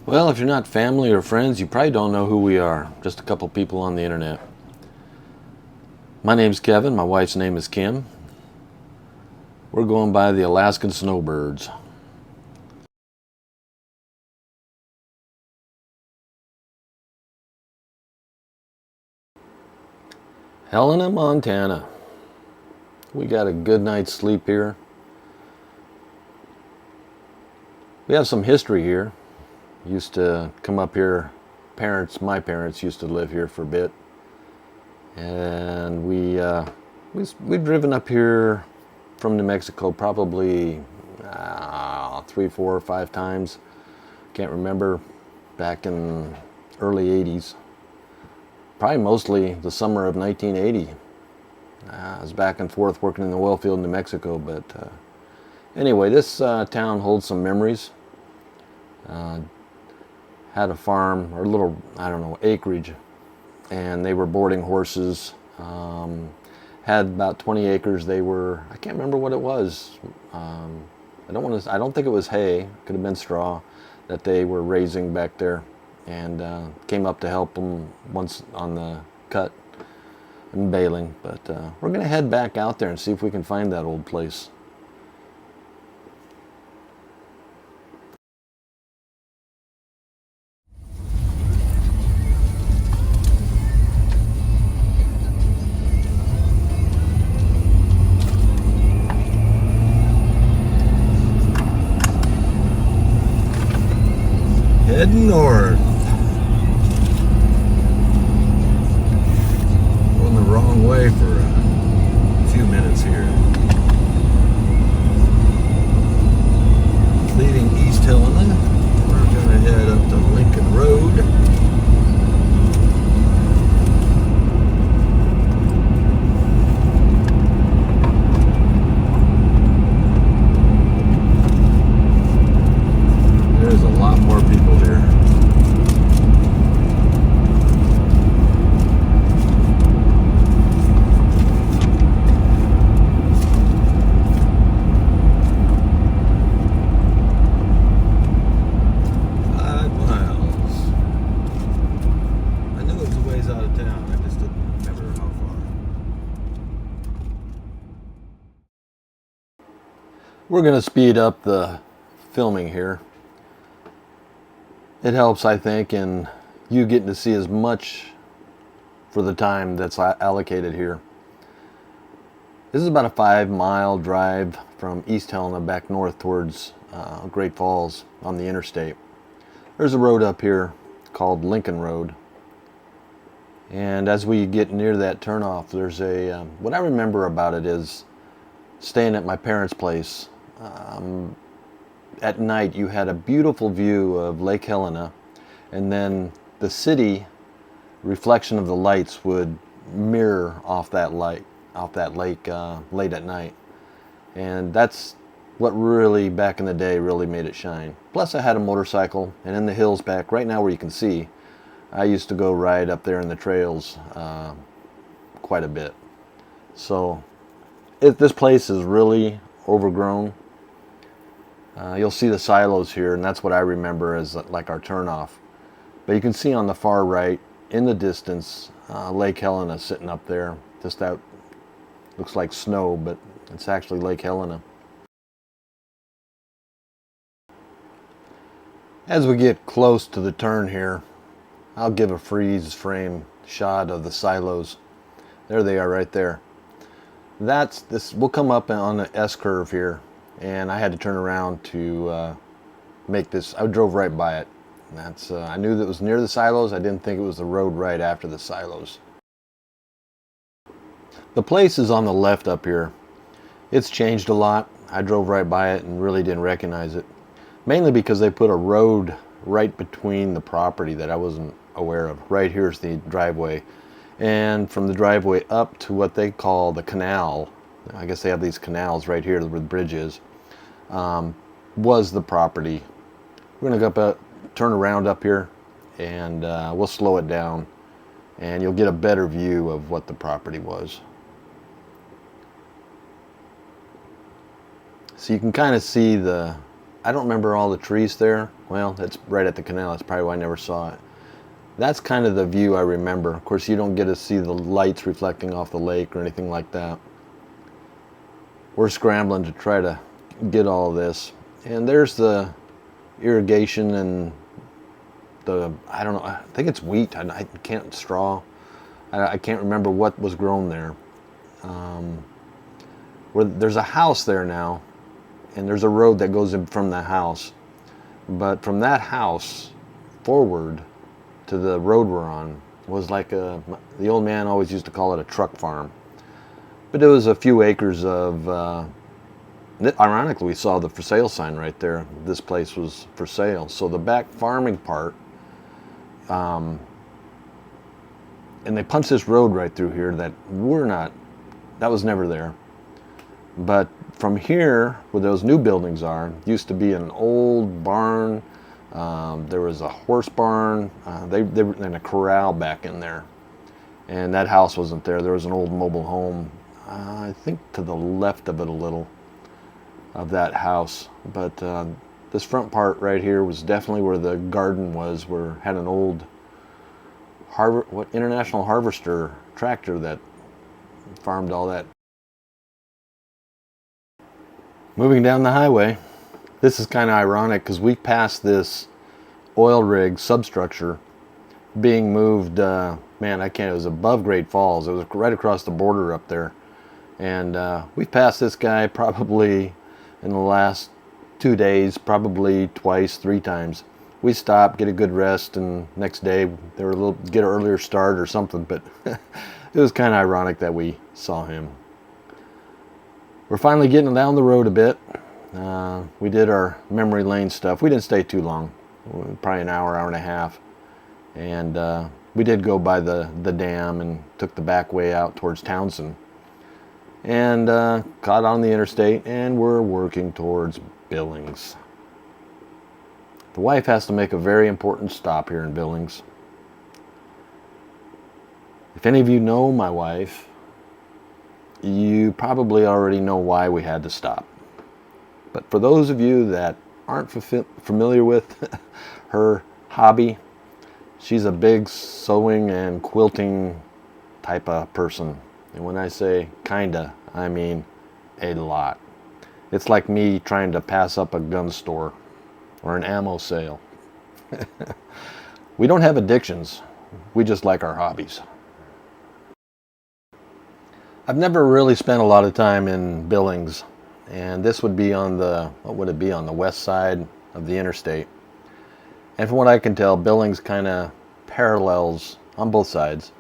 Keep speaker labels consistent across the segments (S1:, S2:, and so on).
S1: Well, if you're not family or friends, you probably don't know who we are. Just a couple people on the internet. My name's Kevin. My wife's name is Kim. We're going by the Alaskan Snowbirds. Helena, Montana. We got a good night's sleep here. We have some history here. Used to come up here. My parents used to live here for a bit. And we've driven up here from New Mexico probably 3, 4, 5 times. Can't remember. Back in early 80s. Probably mostly the summer of 1980. I was back and forth working in the oil field in New Mexico, but anyway, this town holds some memories. Had a farm, or a little, acreage, and they were boarding horses. Had about 20 acres. I can't remember what it was. I don't think it was hay. Could have been straw that they were raising back there, and came up to help them once on the cut and baling. But we're gonna head back out there and see if we can find that old place. Heading north. Going the wrong way for a few minutes here. Leaving East Helena, we're going to head up to Lincoln Road. There's a lot more people here. We're going to speed up the filming here. It helps, I think, in you getting to see as much for the time that's allocated here. This is about a 5-mile drive from East Helena back north towards Great Falls on the interstate. There's a road up here called Lincoln Road. And as we get near that turnoff, there's what I remember about it is staying at my parents' place. At night you had a beautiful view of Lake Helena, and then the city reflection of the lights would mirror off that lake late at night. And that's what really, back in the day, really made it shine. Plus I had a motorcycle, and in the hills back right now where you can see, I used to go ride up there in the trails quite a bit. So this place is really overgrown. You'll see the silos here, and that's what I remember as like our turnoff. But you can see on the far right, in the distance, Lake Helena sitting up there. Just that looks like snow, but it's actually Lake Helena. As we get close to the turn here, I'll give a freeze frame shot of the silos. There they are right there. We'll come up on the S curve here, and I had to turn around to make this. I drove right by it. I knew that it was near the silos. I didn't think it was the road right after the silos. The place is on the left up here. It's changed a lot. I drove right by it and really didn't recognize it. Mainly because they put a road right between the property that I wasn't aware of. Right here's the driveway. And from the driveway up to what they call the canal, I guess they have these canals right here where the bridge is, was the property. We're going to go turn around up here, and we'll slow it down, and you'll get a better view of what the property was. So you can kind of see the I don't remember all the trees there. Well, it's right at the canal. That's probably why I never saw it. That's kind of the view I remember. Of course, you don't get to see the lights reflecting off the lake or anything like that. We're scrambling to try to get all this. And there's the irrigation and the, I don't know, I think it's wheat. I can't, straw. I can't remember what was grown there. Where there's a house there now, and there's a road that goes in from the house. But from that house forward to the road we're on was like the old man always used to call it a truck farm. But it was a few acres of, ironically, we saw the for sale sign right there. This place was for sale. So the back farming part, and they punched this road right through here that that was never there. But from here, where those new buildings are, used to be an old barn. There was a horse barn. They were in a corral back in there. And that house wasn't there. There was an old mobile home, I think to the left of it a little, of that house. But this front part right here was definitely where the garden was, where had an old International Harvester tractor that farmed all that. Moving down the highway, this is kind of ironic because we passed this oil rig substructure being moved, man, it was above Great Falls. It was right across the border up there. And we've passed this guy probably in the last 2 days, probably twice, 3 times. We stop, get a good rest, and next day they were get an earlier start or something, but it was kind of ironic that we saw him. We're finally getting down the road a bit. We did our memory lane stuff. We didn't stay too long, probably an hour, hour and a half. And we did go by the dam and took the back way out towards Townsend. And got on the interstate, and we're working towards Billings. The wife has to make a very important stop here in Billings. If any of you know my wife, you probably already know why we had to stop. But for those of you that aren't familiar with her hobby, she's a big sewing and quilting type of person. And when I say kinda, I mean a lot. It's like me trying to pass up a gun store or an ammo sale. We don't have addictions. We just like our hobbies. I've never really spent a lot of time in Billings, and this would be on what would it be, on the west side of the interstate. And from what I can tell, Billings kind of parallels on both sides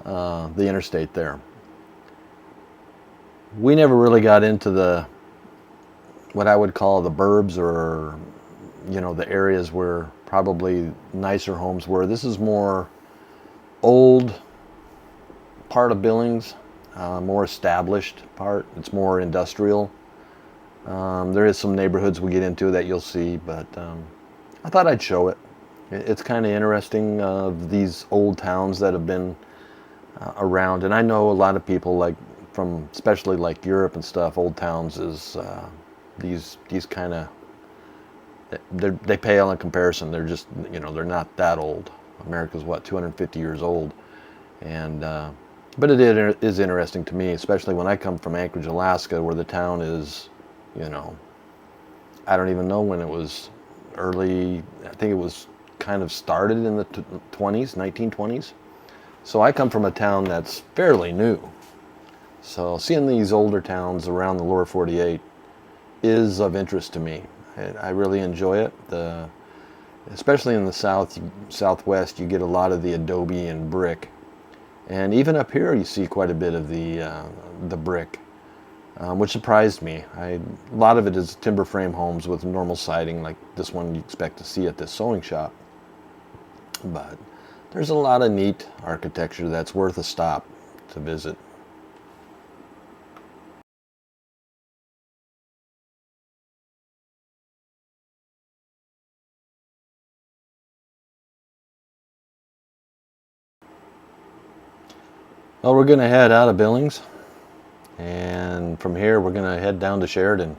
S1: the interstate there. We never really got into what I would call the burbs, or the areas where probably nicer homes were. This is more old part of Billings. More established part. It's more industrial. There is some neighborhoods we get into that you'll see, but I thought I'd show it. It's kind of interesting of these old towns that have been around, and I know a lot of people especially like Europe and stuff. Old towns is these kind of, they pale in comparison. They're just they're not that old. America's 250 years old, and but it is interesting to me, especially when I come from Anchorage, Alaska, where the town is, I don't even know when it was early. I think it was kind of started in the 1920s. So I come from a town that's fairly new. So seeing these older towns around the lower 48 is of interest to me. I really enjoy it. Especially in the southwest, you get a lot of the adobe and brick. And even up here, you see quite a bit of the brick, which surprised me. A lot of it is timber frame homes with normal siding, like this one you expect to see at this sewing shop. But there's a lot of neat architecture that's worth a stop to visit. Well, we're going to head out of Billings, and from here we're going to head down to Sheridan.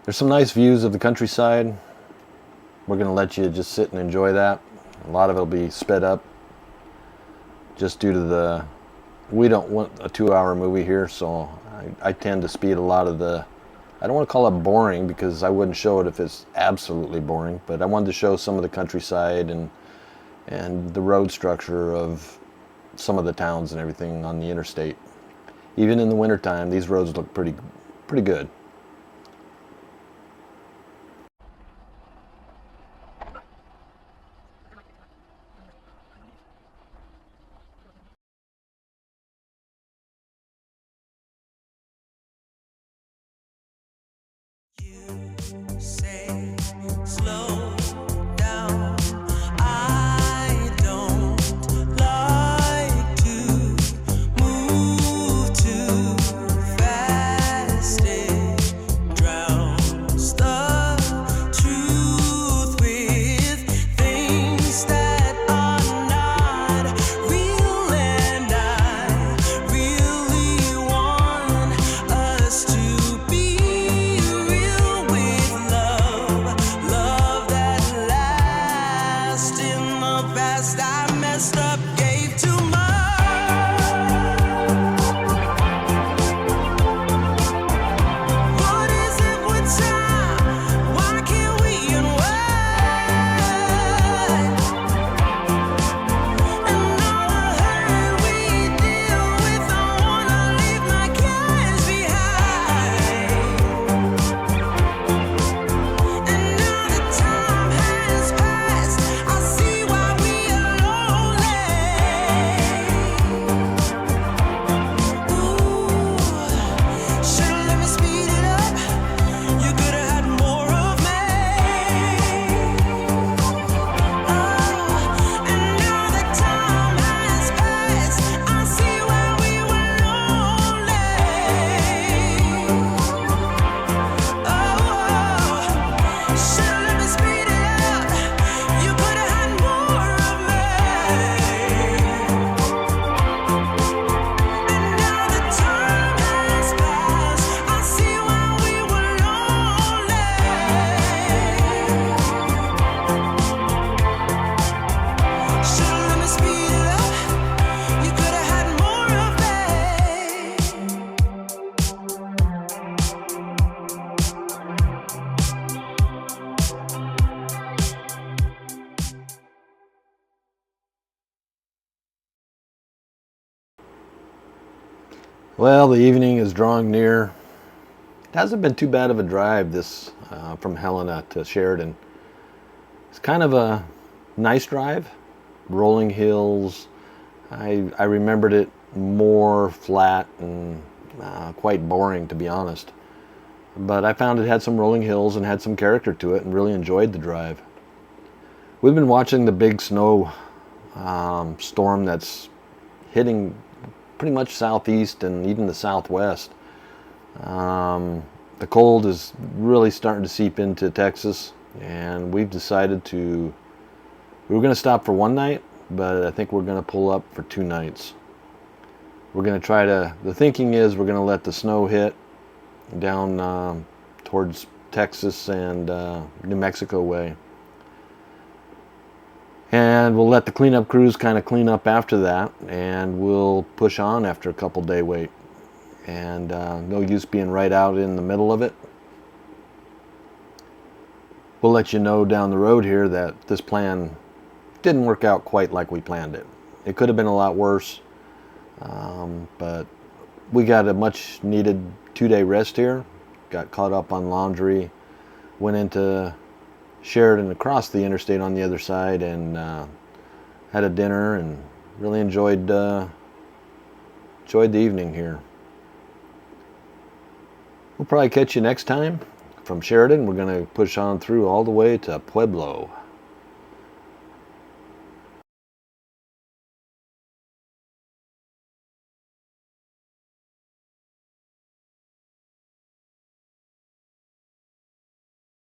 S1: There's some nice views of the countryside. We're going to let you just sit and enjoy that. A lot of it will be sped up just due to we don't want a 2-hour movie here, so I tend to speed a lot of I don't want to call it boring because I wouldn't show it if it's absolutely boring, but I wanted to show some of the countryside and the road structure of some of the towns and everything on the interstate. Even in the wintertime, these roads look pretty good.
S2: Say slow down. I don't like to move too fast. It drowns the truth with things that are not real, and I really want us to be real with love that lasts. In the past I messed up, gave too much. What is it with time? Why can't we unwind? And all the hurt we deal with, I wanna leave my cares behind. And now that time has passed, I see why we are lonely. Ooh, should've let me speed it up. You could've had more of me. And now that time has passed, I see why we were lonely. Should've let me speed it up. You could've had more of me. And now that time has passed, I see why we were lonely. Should've let me speed it up. You could've had more of me.
S1: Well, the evening is drawing near. It hasn't been too bad of a drive this from Helena to Sheridan. It's kind of a nice drive, rolling hills. I remembered it more flat and quite boring, to be honest. But I found it had some rolling hills and had some character to it, and really enjoyed the drive. We've been watching the big snow storm that's hitting pretty much southeast and even the southwest. The cold is really starting to seep into Texas, and we've decided we were going to stop for one night, but I think we're going to pull up for 2 nights. We're going to the thinking is we're going to let the snow hit down towards Texas and New Mexico way. And we'll let the cleanup crews kind of clean up after that, and we'll push on after a couple day wait. And no use being right out in the middle of it. We'll let you know down the road here that this plan didn't work out quite like we planned it. It could have been a lot worse, but we got a much needed 2-day rest here. Got caught up on laundry, went into Sheridan across the interstate on the other side, and had a dinner and really enjoyed the evening here. We'll probably catch you next time. From Sheridan, we're going to push on through all the way to Pueblo.